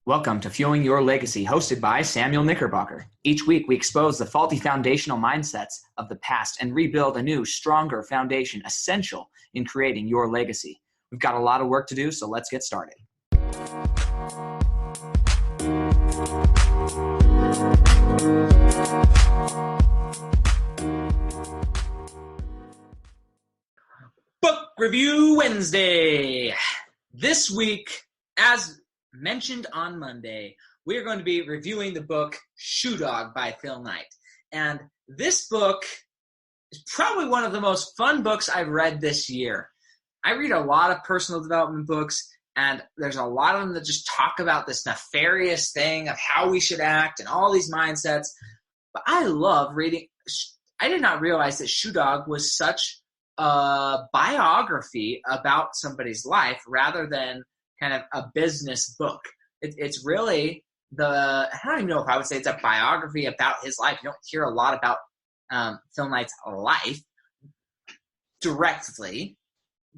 Welcome to Fueling Your Legacy, hosted by Samuel Knickerbocker. Each week, we expose the faulty foundational mindsets of the past and rebuild a new, stronger foundation essential in creating your legacy. We've got a lot of work to do, so let's get started. Book Review Wednesday. This week, as mentioned on Monday, we are going to be reviewing the book Shoe Dog by Phil Knight. And this book is probably one of the most fun books I've read this year. I read a lot of personal development books, and there's a lot of them that just talk about this nefarious thing of how we should act and all these mindsets. But I love reading. I did not realize that Shoe Dog was such a biography about somebody's life rather than kind of a business book. It's really I don't even know if I would say it's a biography about his life. You don't hear a lot about Phil Knight's life directly,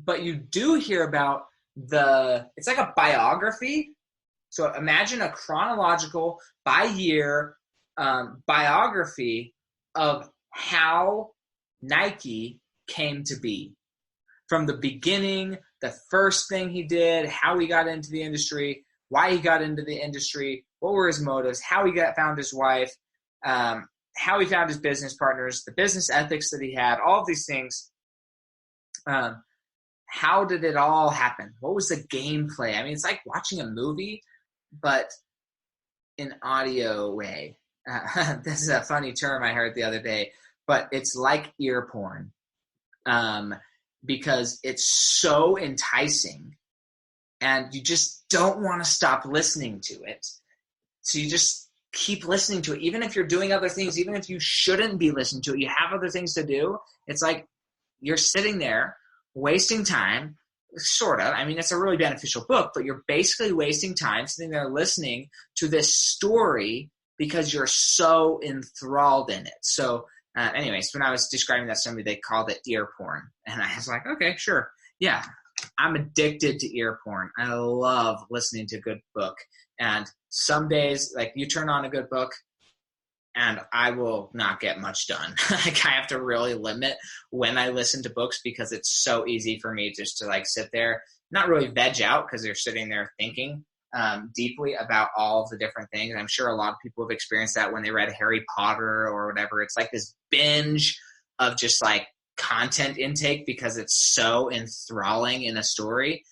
but you do hear about it's like a biography. So imagine a chronological by year biography of how Nike came to be. From the beginning, the first thing he did, how he got into the industry, why he got into the industry, what were his motives, how he found his wife, how he found his business partners, the business ethics that he had, all of these things. How did it all happen? What was the gameplay? I mean, it's like watching a movie, but in audio way. This is a funny term I heard the other day, but it's like ear porn. Because it's so enticing and you just don't want to stop listening to it. So you just keep listening to it. Even if you're doing other things, even if you shouldn't be listening to it, you have other things to do. It's like you're sitting there wasting time, sort of. I mean, it's a really beneficial book, but you're basically wasting time sitting there listening to this story because you're so enthralled in it. So anyways, when I was describing that to somebody, they called it ear porn. And I was like, okay, sure. Yeah, I'm addicted to ear porn. I love listening to a good book. And some days, like, you turn on a good book, and I will not get much done. Like, I have to really limit when I listen to books because it's so easy for me just to, like, sit there, not really veg out because they're sitting there thinking deeply about all of the different things. I'm sure a lot of people have experienced that when they read Harry Potter or whatever. It's like this binge of just like content intake because it's so enthralling in a story.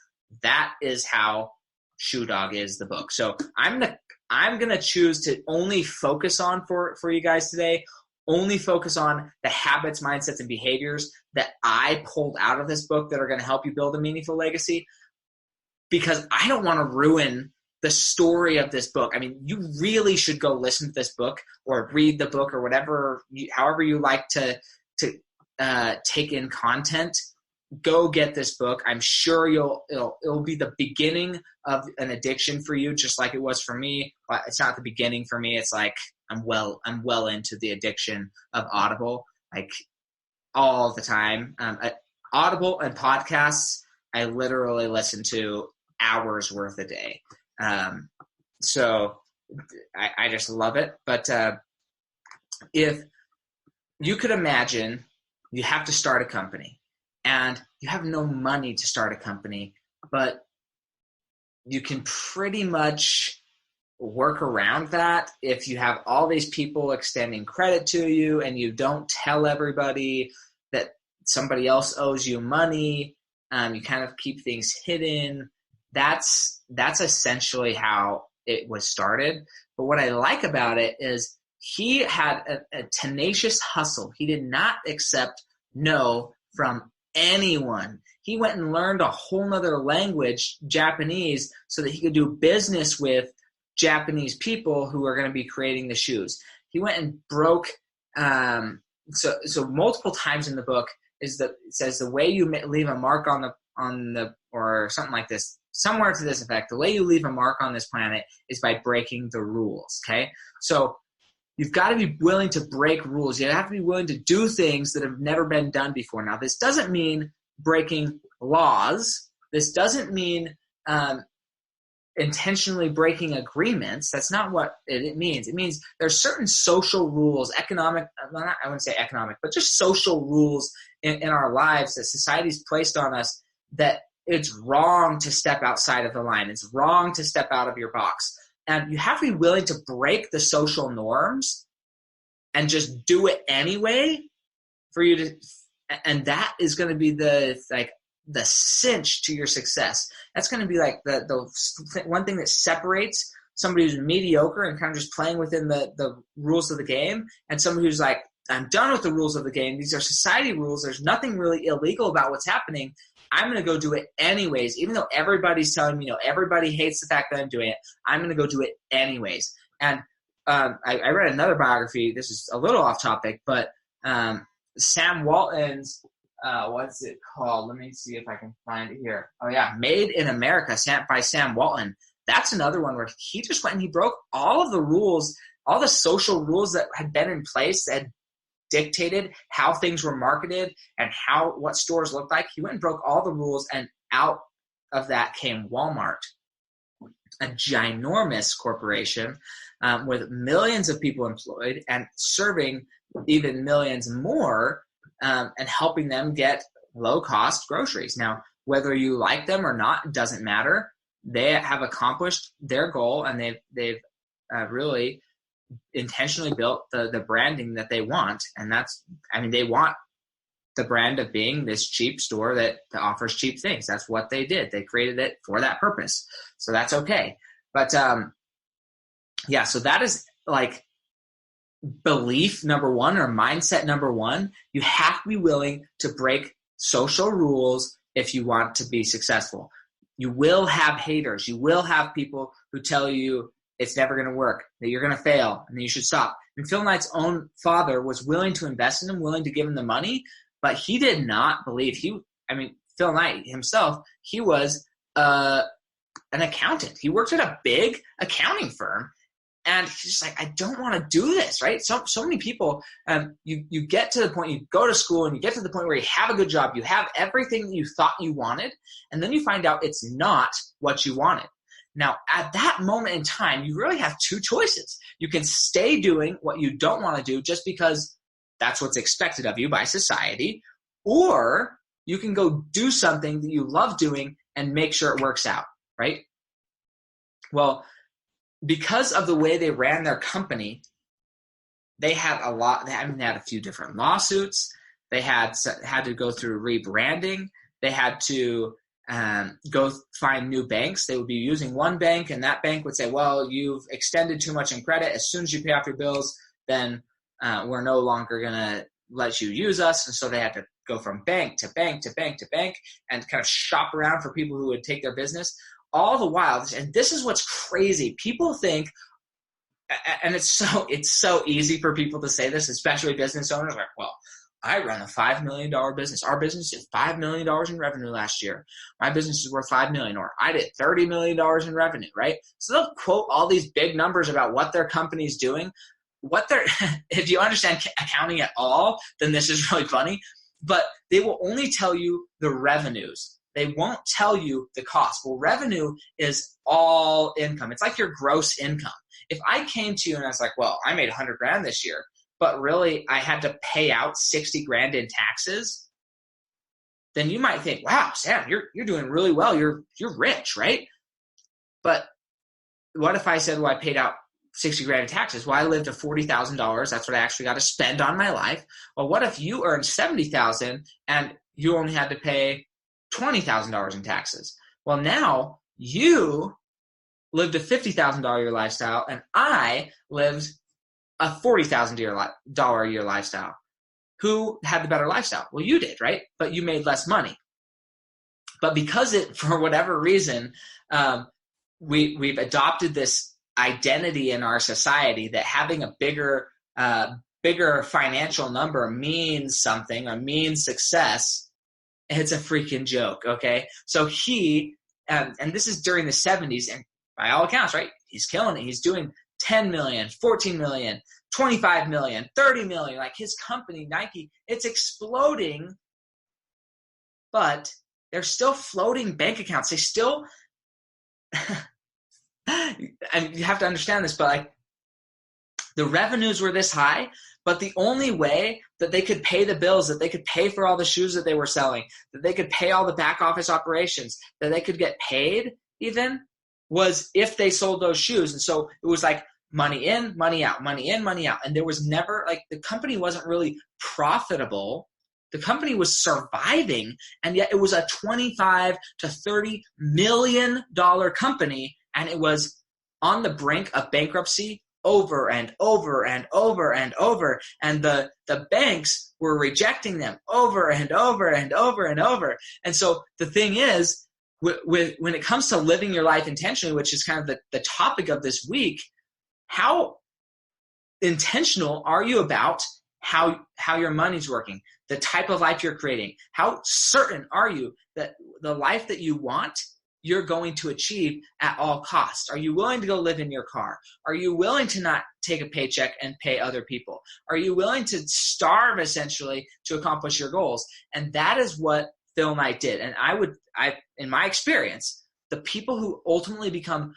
That is how Shoe Dog is, the book. So I'm gonna choose to only focus on for you guys today, only focus on the habits, mindsets, and behaviors that I pulled out of this book that are going to help you build a meaningful legacy. Because I don't want to ruin the story of this book. I mean, you really should go listen to this book or read the book or whatever, however you like to take in content. Go get this book. I'm sure it'll be the beginning of an addiction for you, just like it was for me. But it's not the beginning for me. It's like I'm well into the addiction of Audible, like all the time. Audible and podcasts, I literally listen to hours worth a day. So I just love it. But if you could imagine you have to start a company and you have no money to start a company, but you can pretty much work around that if you have all these people extending credit to you and you don't tell everybody that somebody else owes you money. You kind of keep things hidden. That's essentially how it was started. But what I like about it is he had a tenacious hustle. He did not accept no from anyone. He went and learned a whole nother language, Japanese, so that he could do business with Japanese people who are going to be creating the shoes. He went and broke. So multiple times in the book it says the way you leave a mark on the or something like this, somewhere to this effect. The way you leave a mark on this planet is by breaking the rules. Okay, so you've got to be willing to break rules. You have to be willing to do things that have never been done before. Now, this doesn't mean breaking laws. This doesn't mean intentionally breaking agreements. That's not what it means. It means there's certain social rules, economic, well, not, I wouldn't say economic, but just social rules in our lives that society's placed on us, that it's wrong to step outside of the line. It's wrong to step out of your box. And you have to be willing to break the social norms and just do it anyway for you to, and that is going to be the cinch to your success. That's going to be like the one thing that separates somebody who's mediocre and kind of just playing within the rules of the game, and somebody who's like, I'm done with the rules of the game. These are society rules. There's nothing really illegal about what's happening. I'm going to go do it anyways. Even though everybody's telling me, everybody hates the fact that I'm doing it, I'm going to go do it anyways. And I read another biography. This is a little off topic, but Sam Walton's, what's it called? Let me see if I can find it here. Oh yeah, Made in America by Sam Walton. That's another one where he just went and he broke all of the rules, all the social rules that had been in place that had dictated how things were marketed and what stores looked like. He went and broke all the rules, and out of that came Walmart, a ginormous corporation with millions of people employed and serving even millions more, and helping them get low-cost groceries. Now, whether you like them or not, it doesn't matter. They have accomplished their goal, and they've really intentionally built the branding that they want. And they want the brand of being this cheap store that offers cheap things. That's what they did. They created it for that purpose. So that's okay. But yeah, so that is like belief number one, or mindset number one. You have to be willing to break social rules if you want to be successful. You will have haters. You will have people who tell you it's never going to work, that you're going to fail, and that you should stop. And Phil Knight's own father was willing to invest in him, willing to give him the money, but he did not believe. Phil Knight himself, he was an accountant. He worked at a big accounting firm, and he's just like, I don't want to do this, right? So many people, you get to the point, you go to school, and you get to the point where you have a good job, you have everything that you thought you wanted, and then you find out it's not what you wanted. Now, at that moment in time, you really have two choices. You can stay doing what you don't want to do just because that's what's expected of you by society, or you can go do something that you love doing and make sure it works out, right? Well, because of the way they ran their company, they had a few different lawsuits. They had to go through rebranding. They had to go find new banks. They would be using one bank, and that bank would say, well, you've extended too much in credit. As soon as you pay off your bills, then we're no longer going to let you use us. And so they had to go from bank to bank to bank to bank and kind of shop around for people who would take their business. All the while, and this is what's crazy, people think, and it's so easy for people to say this, especially business owners, like, well, I run a $5 million business. Our business did $5 million in revenue last year. My business is worth $5 million, or I did $30 million in revenue, right? So they'll quote all these big numbers about what their company's doing. If you understand accounting at all, then this is really funny. But they will only tell you the revenues. They won't tell you the cost. Well, revenue is all income. It's like your gross income. If I came to you and I was like, well, I made $100,000 this year, but really I had to pay out $60,000 in taxes, then you might think, wow, Sam, you're doing really well. You're rich, right? But what if I said, well, I paid out $60,000 in taxes? Well, I lived to $40,000. That's what I actually got to spend on my life. Well, what if you earned $70,000 and you only had to pay $20,000 in taxes? Well, now you lived a $50,000 a year lifestyle, and I lived a $40,000 a year lifestyle. Who had the better lifestyle? Well, you did, right? But you made less money. But because for whatever reason, we've adopted this identity in our society that having a bigger financial number means something, or means success. It's a freaking joke, okay? So he, and this is during the 70s, and by all accounts, right, he's killing it. He's doing 10 million, 14 million, 25 million, 30 million. Like his company, Nike, it's exploding, but they're still floating bank accounts. and you have to understand this, but like the revenues were this high, but the only way that they could pay the bills, that they could pay for all the shoes that they were selling, that they could pay all the back office operations, that they could get paid even, was if they sold those shoes. And so it was like money in, money out, money in, money out. And there was never, like, the company wasn't really profitable. The company was surviving, and yet it was a $25 to $30 million company, and it was on the brink of bankruptcy over and over and over and over. And the banks were rejecting them over and over and over and over. And so the thing is, when it comes to living your life intentionally, which is kind of the topic of this week, how intentional are you about how your money's working, the type of life you're creating? How certain are you that the life that you want, you're going to achieve at all costs? Are you willing to go live in your car? Are you willing to not take a paycheck and pay other people? Are you willing to starve essentially to accomplish your goals? And that is what Phil and I did. And in my experience, the people who ultimately become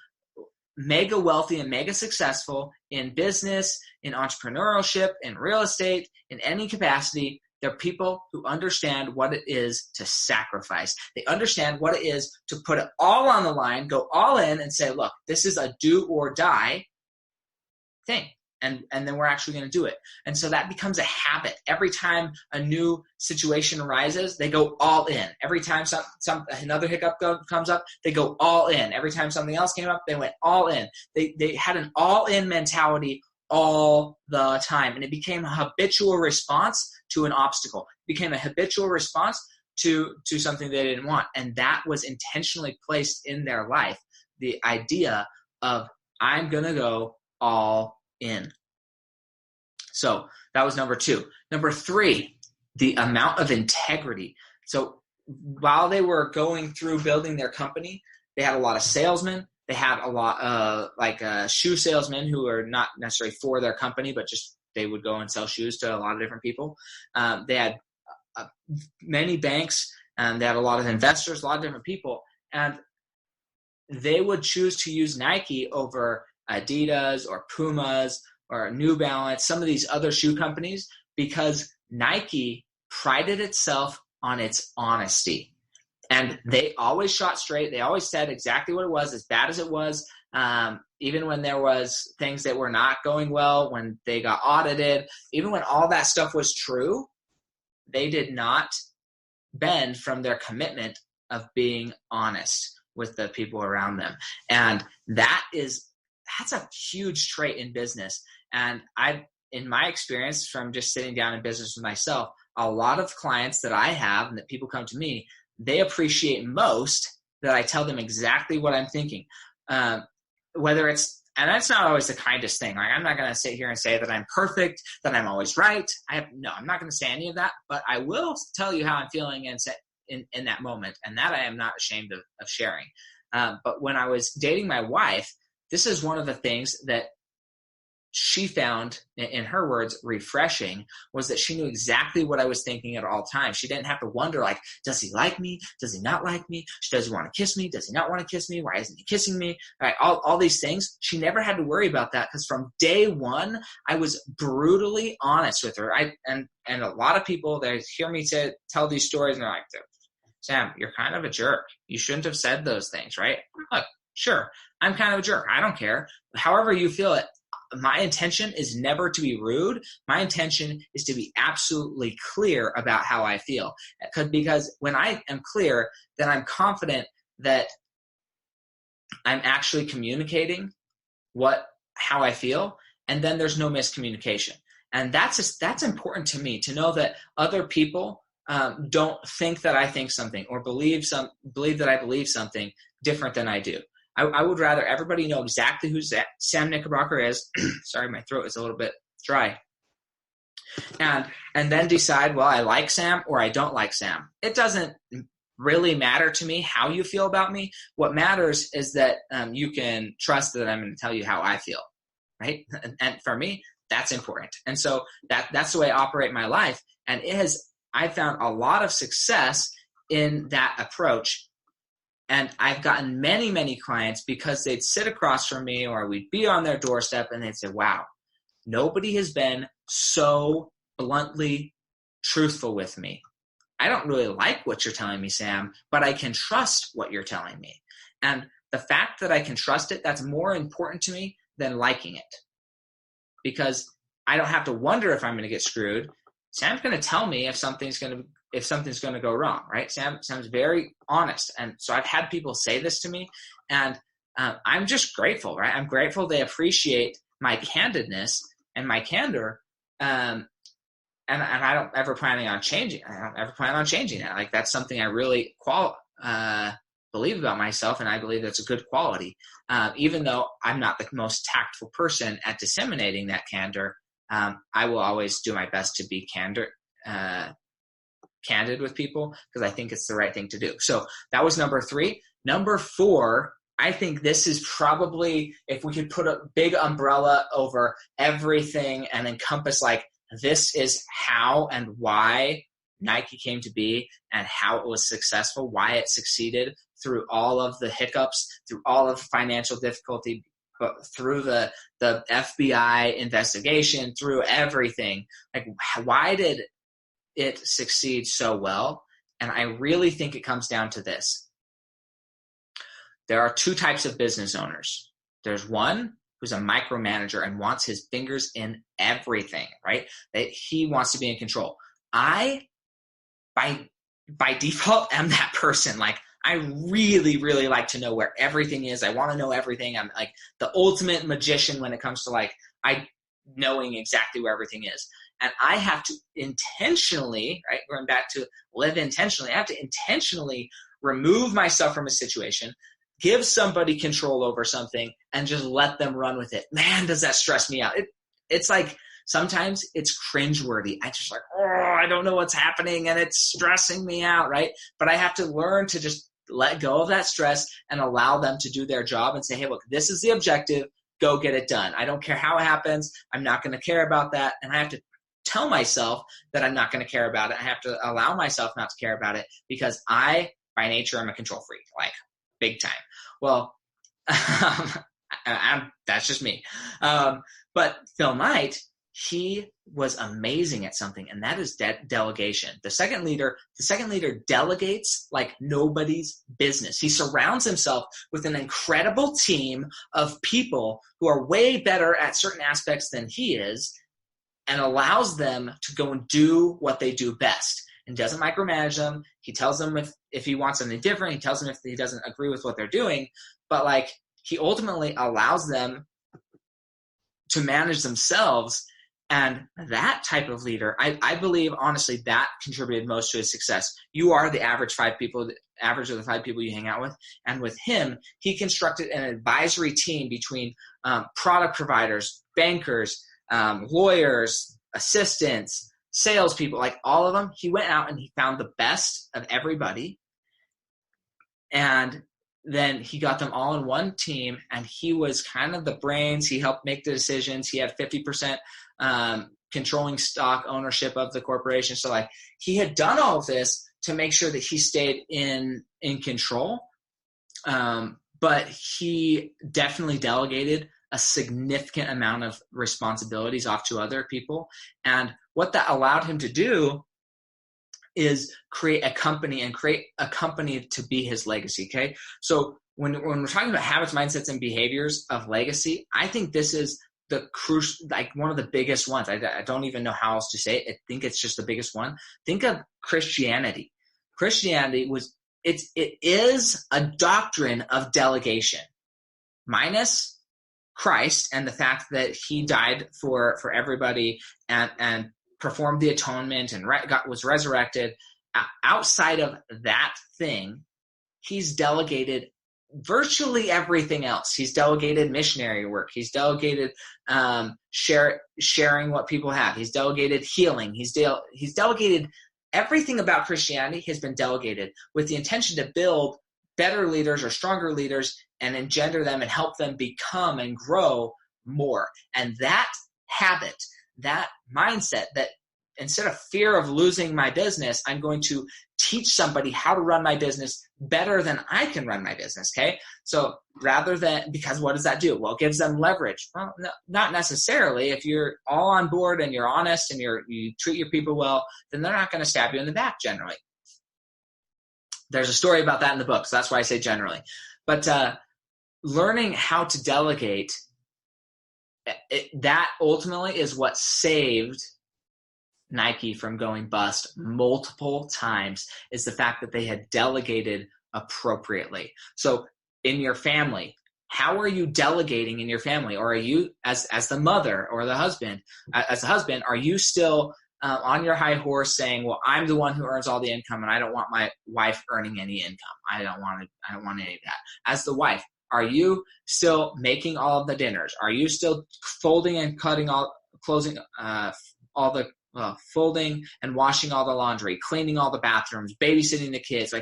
mega wealthy and mega successful in business, in entrepreneurship, in real estate, in any capacity, they're people who understand what it is to sacrifice. They understand what it is to put it all on the line, go all in, and say, look, this is a do or die thing. And then we're actually going to do it. And so that becomes a habit. Every time a new situation arises, they go all in. Every time another hiccup comes up, they go all in. Every time something else came up, they went all in. They had an all-in mentality all the time. And it became a habitual response to an obstacle. It became a habitual response to something they didn't want. And that was intentionally placed in their life. The idea of, I'm going to go all in. So that was number 2. Number 3, the amount of integrity. So while they were going through building their company, they had a lot of salesmen. They had a lot of shoe salesmen who are not necessarily for their company, but just they would go and sell shoes to a lot of different people. They had many banks, and they had a lot of investors, a lot of different people. And they would choose to use Nike over Adidas or Pumas or New Balance, some of these other shoe companies, because Nike prided itself on its honesty. And they always shot straight. They always said exactly what it was, as bad as it was. Even when there was things that were not going well, when they got audited, even when all that stuff was true, they did not bend from their commitment of being honest with the people around them. And that's a huge trait in business. And in my experience from just sitting down in business with myself, a lot of clients that I have and that people come to me, they appreciate most that I tell them exactly what I'm thinking. Whether it's, and that's not always the kindest thing. Like, I'm not going to sit here and say that I'm perfect, that I'm always right. I'm not going to say any of that, but I will tell you how I'm feeling in that moment. And that I am not ashamed of sharing. But when I was dating my wife, this is one of the things that she found, in her words, refreshing, was that she knew exactly what I was thinking at all times. She didn't have to wonder, like, does he like me? Does he not like me? Does he want to kiss me? Does he not want to kiss me? Why isn't he kissing me? Right, all these things. She never had to worry about that, because from day one, I was brutally honest with her. And a lot of people, they hear me tell these stories, and they're like, Sam, you're kind of a jerk. You shouldn't have said those things, right? Look, sure, I'm kind of a jerk. I don't care. However you feel it. My intention is never to be rude. My intention is to be absolutely clear about how I feel. Because when I am clear, then I'm confident that I'm actually communicating how I feel, and then there's no miscommunication. And that's important to me, to know that other people don't think that I think something, or believe that I believe something different than I do. I would rather everybody know exactly who Sam Knickerbocker is. Sorry, my throat is a little bit dry. And then decide, well, I like Sam or I don't like Sam. It doesn't really matter to me how you feel about me. What matters is that you can trust that I'm going to tell you how I feel, right? And for me, that's important. And so that's the way I operate my life. And I found a lot of success in that approach. And I've gotten many, many clients because they'd sit across from me or we'd be on their doorstep and they'd say, wow, nobody has been so bluntly truthful with me. I don't really like what you're telling me, Sam, but I can trust what you're telling me. And the fact that I can trust it, that's more important to me than liking it. Because I don't have to wonder if I'm going to get screwed. Sam's going to tell me if something's going to go wrong, right? Sam's very honest. And so I've had people say this to me, and I'm just grateful, right? I'm grateful they appreciate my candidness and my candor. And I don't ever plan on changing. I don't ever plan on changing that. Like, that's something I really believe about myself, and I believe that's a good quality. Even though I'm not the most tactful person at disseminating that candor, I will always do my best to be candid with people because I think it's the right thing to do. So that was number 3. Number 4, I think this is probably, if we could put a big umbrella over everything and encompass like, this is how and why Nike came to be and how it was successful, why it succeeded through all of the hiccups, through all of financial difficulty, through the FBI investigation, through everything. Like, why did it succeed so well? And I really think it comes down to this. There are 2 types of business owners. There's one who's a micromanager and wants his fingers in everything, right? That he wants to be in control. I, by default, am that person. Like, I really, really like to know where everything is. I want to know everything. I'm like the ultimate magician when it comes to like knowing exactly where everything is. And I have to intentionally, right, going back to live intentionally, I have to intentionally remove myself from a situation, give somebody control over something, and just let them run with it. Man, does that stress me out. It's like sometimes it's cringeworthy. I just like, I don't know what's happening and it's stressing me out, right? But I have to learn to just let go of that stress and allow them to do their job and say, hey, look, this is the objective. Go get it done. I don't care how it happens. I'm not going to care about that. And I have to tell myself that I'm not going to care about it. I have to allow myself not to care about it because I, by nature, I'm a control freak, like big time. Well, that's just me. But Phil Knight, he was amazing at something, and that is delegation. The second leader delegates like nobody's business. He surrounds himself with an incredible team of people who are way better at certain aspects than he is, and allows them to go and do what they do best. And doesn't micromanage them. He tells them if he wants something different. He tells them if he doesn't agree with what they're doing. But like, he ultimately allows them to manage themselves. And that type of leader, I believe, honestly, that contributed most to his success. You are the average of the 5 people you hang out with. And with him, he constructed an advisory team between product providers, bankers, lawyers, assistants, salespeople, like all of them. He went out and he found the best of everybody. And then he got them all in one team, and he was kind of the brains. He helped make the decisions. He had 50% controlling stock ownership of the corporation. So like, he had done all of this to make sure that he stayed in control. But he definitely delegated a significant amount of responsibilities off to other people. And what that allowed him to do is create a company to be his legacy. Okay. So when we're talking about habits, mindsets, and behaviors of legacy, I think this is the crucial, like one of the biggest ones. I don't even know how else to say it. I think it's just the biggest one. Think of Christianity. Christianity it is a doctrine of delegation, minus Christ and the fact that he died for everybody and performed the atonement and was resurrected. Outside of that thing, he's delegated virtually everything else. He's delegated missionary work. He's delegated sharing what people have. He's delegated healing. He's delegated everything about Christianity has been delegated with the intention to build better leaders or stronger leaders and engender them and help them become and grow more. And that habit, that mindset, that instead of fear of losing my business, I'm going to teach somebody how to run my business better than I can run my business. Okay. So rather than, because what does that do? Well, it gives them leverage. Well, no, not necessarily. If you're all on board and you're honest and you treat your people well, then they're not going to stab you in the back generally. There's a story about that in the book. So that's why I say generally, but, learning how to delegate, that ultimately is what saved Nike from going bust multiple times, is the fact that they had delegated appropriately. So in your family, how are you delegating in your family? Or are you, as the mother or the husband, as a husband, are you still on your high horse saying, well, I'm the one who earns all the income and I don't want my wife earning any income. I don't want any of that. As the wife, are you still making all of the dinners? Are you still folding and cutting folding and washing all the laundry, cleaning all the bathrooms, babysitting the kids?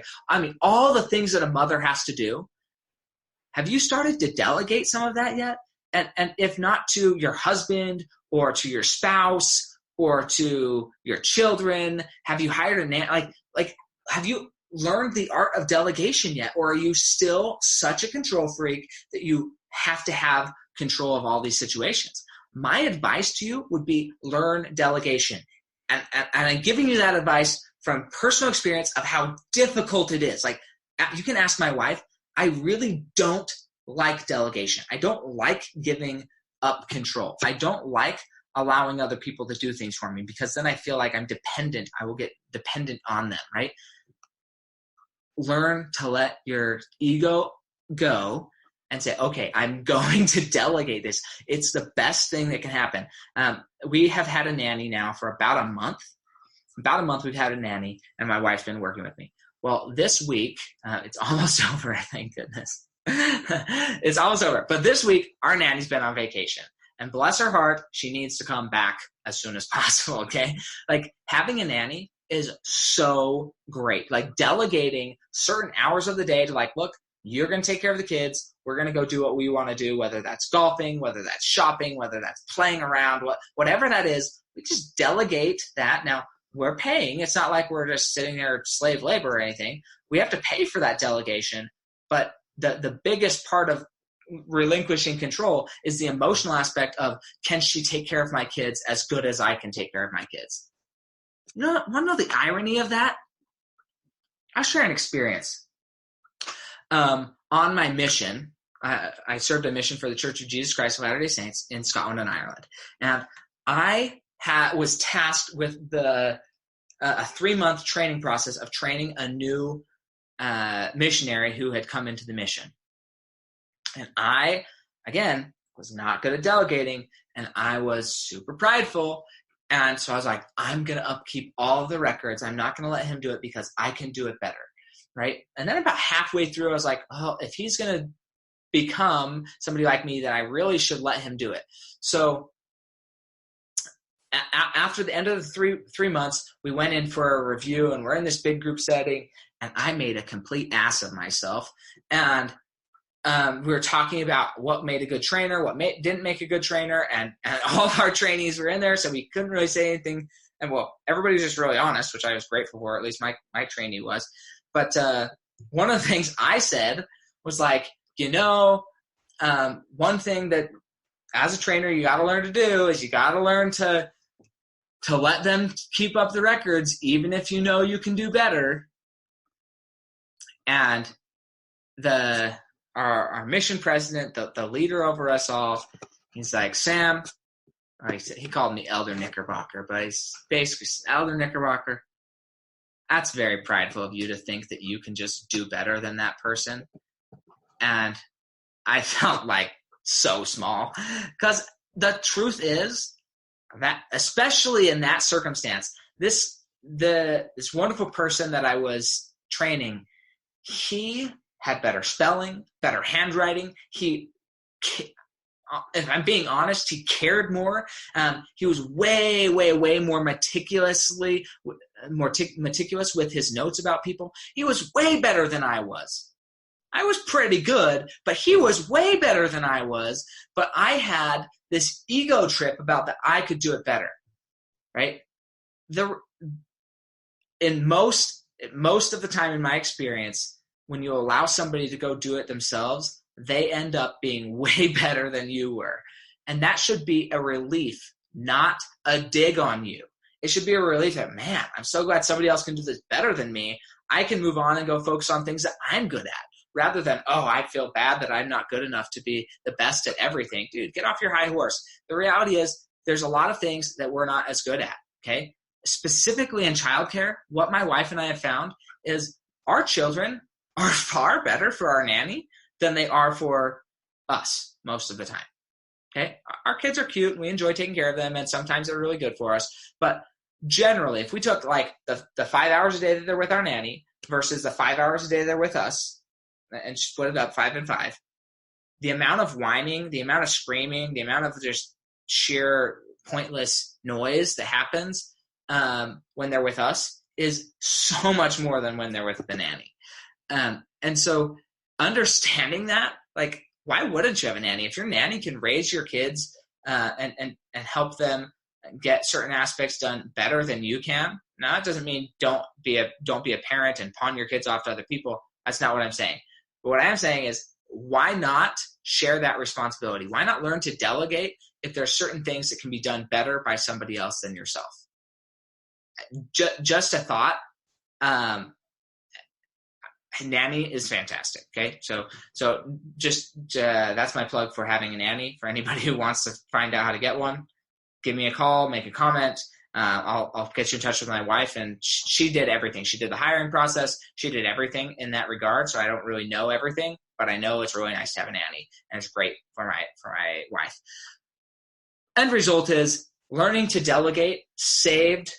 All the things that a mother has to do. Have you started to delegate some of that yet? And if not to your husband or to your spouse or to your children, have you hired a nanny? Have you learned the art of delegation yet? Or are you still such a control freak that you have to have control of all these situations? My advice to you would be learn delegation. And I'm giving you that advice from personal experience of how difficult it is. You can ask my wife, I really don't like delegation. I don't like giving up control. I don't like allowing other people to do things for me, because then I feel like I'm dependent. I will get dependent on them, right? Learn to let your ego go and say, okay, I'm going to delegate this. It's the best thing that can happen. We have had a nanny now for about a month. About a month we've had a nanny, and my wife's been working with me. Well, this week, it's almost over, thank goodness. It's almost over. But this week, our nanny's been on vacation. And bless her heart, she needs to come back as soon as possible, okay? Having a nanny is so great. Delegating certain hours of the day to look, you're going to take care of the kids. We're going to go do what we want to do, whether that's golfing, whether that's shopping, whether that's playing around, whatever that is. We just delegate that. Now, we're paying. It's not like we're just sitting there slave labor or anything. We have to pay for that delegation. But the biggest part of relinquishing control is the emotional aspect of, can she take care of my kids as good as I can take care of my kids? You want to know the irony of that? I'll share an experience. On my mission, I served a mission for the Church of Jesus Christ of Latter-day Saints in Scotland and Ireland. And I was tasked with a 3-month training process of training a new missionary who had come into the mission. And I, again, was not good at delegating, and I was super prideful. And so I was like, I'm going to upkeep all of the records. I'm not going to let him do it because I can do it better, right? And then about halfway through, I was like, oh, if he's going to become somebody like me, then I really should let him do it. So after the end of the three months, we went in for a review, and we're in this big group setting, and I made a complete ass of myself. And we were talking about what made a good trainer, what didn't make a good trainer, and all of our trainees were in there, so we couldn't really say anything. And everybody was just really honest, which I was grateful for. At least my trainee was. But one of the things I said was one thing that as a trainer you got to learn to do is you got to learn to let them keep up the records, even if you know you can do better. And our mission president, the leader over us all, he's like, Sam, he called me Elder Knickerbocker, but he's basically Elder Knickerbocker. That's very prideful of you to think that you can just do better than that person. And I felt so small, because the truth is that, especially in that circumstance, this wonderful person that I was training, he had better spelling, better handwriting. If I'm being honest, he cared more. He was way, way, way more meticulous with his notes about people. He was way better than I was. I was pretty good, but he was way better than I was. But I had this ego trip about that I could do it better, right? in most of the time in my experience, when you allow somebody to go do it themselves, they end up being way better than you were. And that should be a relief, not a dig on you. It should be a relief that, man, I'm so glad somebody else can do this better than me. I can move on and go focus on things that I'm good at, rather than, oh, I feel bad that I'm not good enough to be the best at everything. Dude, get off your high horse. The reality is there's a lot of things that we're not as good at, okay? Specifically in childcare, what my wife and I have found is our children are far better for our nanny than they are for us most of the time, okay? Our kids are cute and we enjoy taking care of them, and sometimes they're really good for us. But generally, if we took like the 5 hours a day that they're with our nanny versus the 5 hours a day they're with us and split it up 5 and 5, the amount of whining, the amount of screaming, the amount of just sheer pointless noise that happens when they're with us is so much more than when they're with the nanny. And so understanding that, like, why wouldn't you have a nanny? If your nanny can raise your kids and help them get certain aspects done better than you can, now that doesn't mean don't be a parent and pawn your kids off to other people. That's not what I'm saying. But what I am saying is, why not share that responsibility? Why not learn to delegate if there are certain things that can be done better by somebody else than yourself? Just a thought. Nanny is fantastic. Okay. So just that's my plug for having a nanny. For anybody who wants to find out how to get one, give me a call, make a comment. I'll get you in touch with my wife, and she did everything. She did the hiring process. She did everything in that regard. So I don't really know everything, but I know it's really nice to have a nanny, and it's great for my wife. End result is learning to delegate saved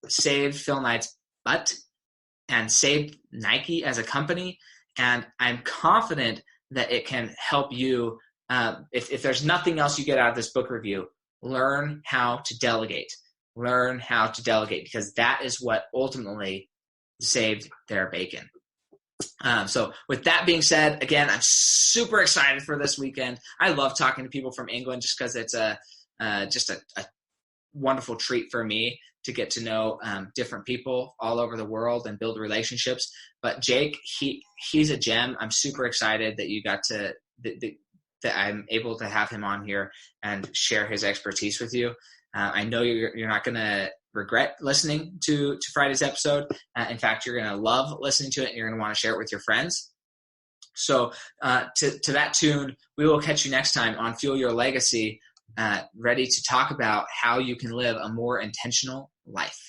Phil Knight's butt and saved Nike as a company. And I'm confident that it can help you. If there's nothing else you get out of this book review, learn how to delegate. Learn how to delegate, because that is what ultimately saved their bacon. So with that being said, again, I'm super excited for this weekend. I love talking to people from England just because it's just a wonderful treat for me to get to know different people all over the world and build relationships. But Jake, he's a gem. I'm super excited that you got to that I'm able to have him on here and share his expertise with you. I know you're not going to regret listening to Friday's episode. In fact, you're going to love listening to it, and you're going to want to share it with your friends. So to that tune, we will catch you next time on Fuel Your Legacy, ready to talk about how you can live a more intentional life.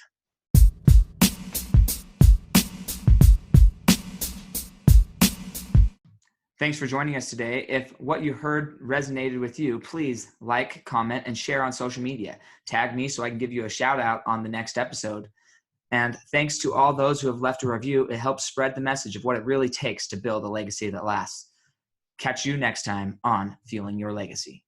Thanks for joining us today. If what you heard resonated with you, please like, comment, and share on social media. Tag me so I can give you a shout out on the next episode. And thanks to all those who have left a review. It helps spread the message of what it really takes to build a legacy that lasts. Catch you next time on Fueling Your Legacy.